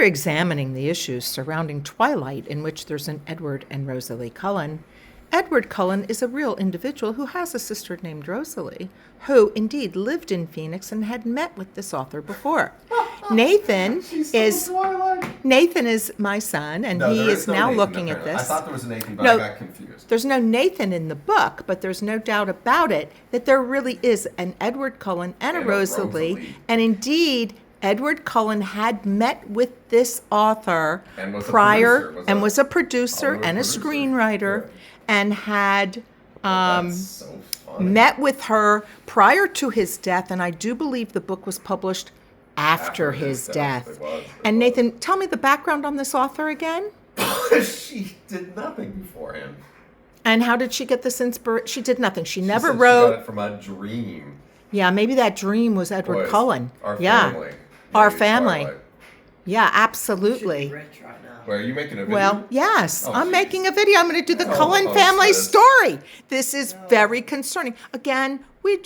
examining the issues surrounding Twilight, in which there's an Edward and Rosalie Cullen, Edward Cullen is a real individual who has a sister named Rosalie, who indeed lived in Phoenix and had met with this author before. Nathan is my son, and he is now looking at this. I thought there was a Nathan, but I got confused. There's no Nathan in the book, but there's no doubt about it that there really is an Edward Cullen and a Rosalie. And indeed, Edward Cullen had met with this author prior and was a producer and a screenwriter, and had met with her prior to his death, and I do believe the book was published after his death. And Nathan, tell me the background on this author again. She did nothing beforehand. And how did she get this inspiration? She did nothing. She never wrote. She got it from a dream. Yeah, maybe that dream was Edward Cullen. Our family. Our family. Yeah, absolutely. Where are you making a video? Well, yes, I'm making a video. I'm going to do the Cullen family story. This is very concerning. Again, we're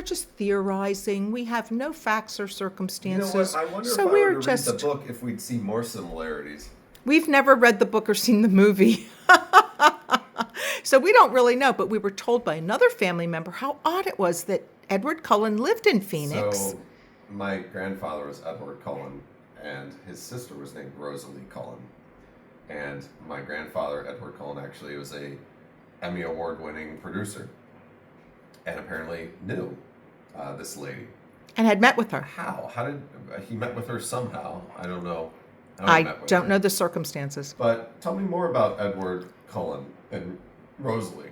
just theorizing. We have no facts or circumstances. You know what? I wonder if I were to read the book if we'd see more similarities. We've never read the book or seen the movie. So we don't really know, but we were told by another family member how odd it was that Edward Cullen lived in Phoenix. So my grandfather was Edward Cullen, and his sister was named Rosalie Cullen. And my grandfather, Edward Cullen, actually was a Emmy Award-winning producer, and apparently knew this lady. And had met with her. How? How did he met with her somehow? I don't know. I don't know the circumstances. But tell me more about Edward Cullen and Rosalie.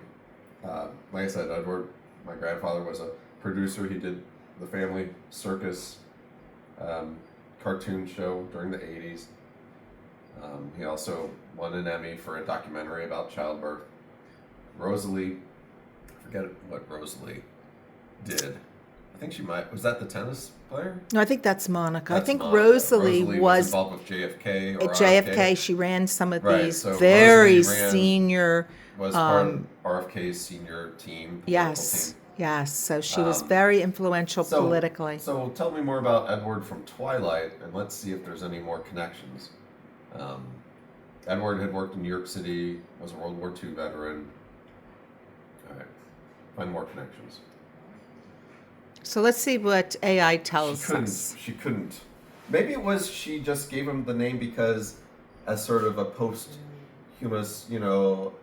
Like I said, Edward, my grandfather, was a producer. He did the family circus cartoon show during the 80s. He also won an Emmy for a documentary about childbirth. Rosalie, I forget what Rosalie did. I think she was that the tennis player? No, I think that's Monica. I think Rosalie was involved with JFK. At JFK, she ran some of these very senior. Was part of RFK's senior team. Yes. Yes, so she was very influential politically. So tell me more about Edward from Twilight, and let's see if there's any more connections. Edward had worked in New York City, was a World War II veteran. All right, find more connections. So let's see what AI tells us. She couldn't. Maybe it was she just gave him the name because as sort of a posthumous,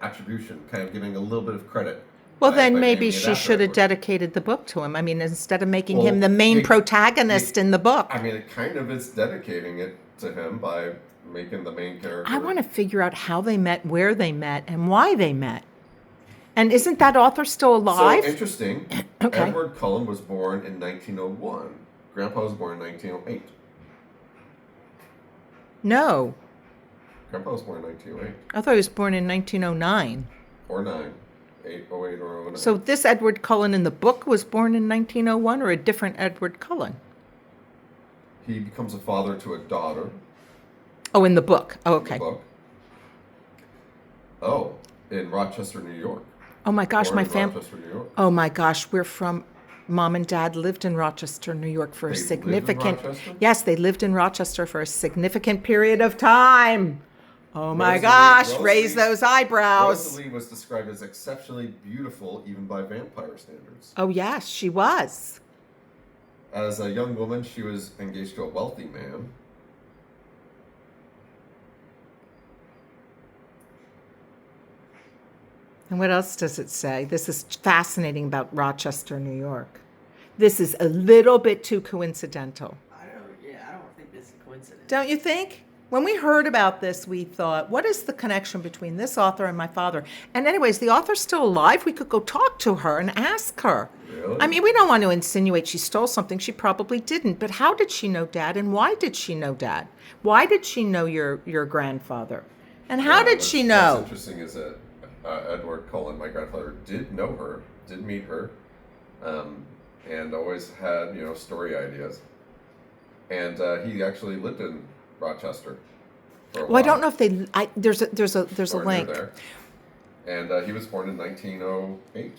attribution, kind of giving a little bit of credit. Well, then maybe she should have dedicated the book to him. I mean, instead of making him the main protagonist in the book. I mean, it kind of is dedicating it to him by making the main character. I want to figure out how they met, where they met, and why they met. And isn't that author still alive? So interesting. Okay. Edward Cullen was born in 1901. Grandpa was born in 1908. No. Grandpa was born in 1908. I thought he was born in 1909. Or 9. 08 or 09. So this Edward Cullen in the book was born in 1901, or a different Edward Cullen? He becomes a father to a daughter. Oh, in the book. Oh, okay. In the book. Oh, in Rochester, New York. Oh my gosh, my family. Rochester, New York. Oh my gosh, we're from. Mom and Dad lived in Rochester, New York for a significant. Yes, they lived in Rochester for a significant period of time. Oh my gosh, raise those eyebrows. Rosalie was described as exceptionally beautiful, even by vampire standards. Oh yes, she was. As a young woman, she was engaged to a wealthy man. And what else does it say? This is fascinating about Rochester, New York. This is a little bit too coincidental. I don't think this is a coincidence. Don't you think? When we heard about this, we thought, what is the connection between this author and my father? And anyways, the author's still alive. We could go talk to her and ask her. Really? I mean, we don't want to insinuate she stole something. She probably didn't. But how did she know Dad? And why did she know Dad? Why did she know your grandfather? And how did she know? What's interesting is that Edward Cullen, my grandfather, did know her, did meet her, and always had, story ideas. And he actually lived in Rochester for a while. Well, I don't know if there's a link. There. And he was born in 1908.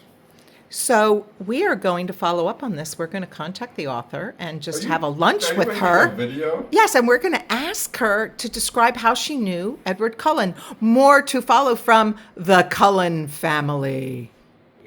So we are going to follow up on this. We're going to contact the author and just have a Are lunch you with making her. a video? Yes, and we're going to ask her to describe how she knew Edward Cullen. More to follow from the Cullen family.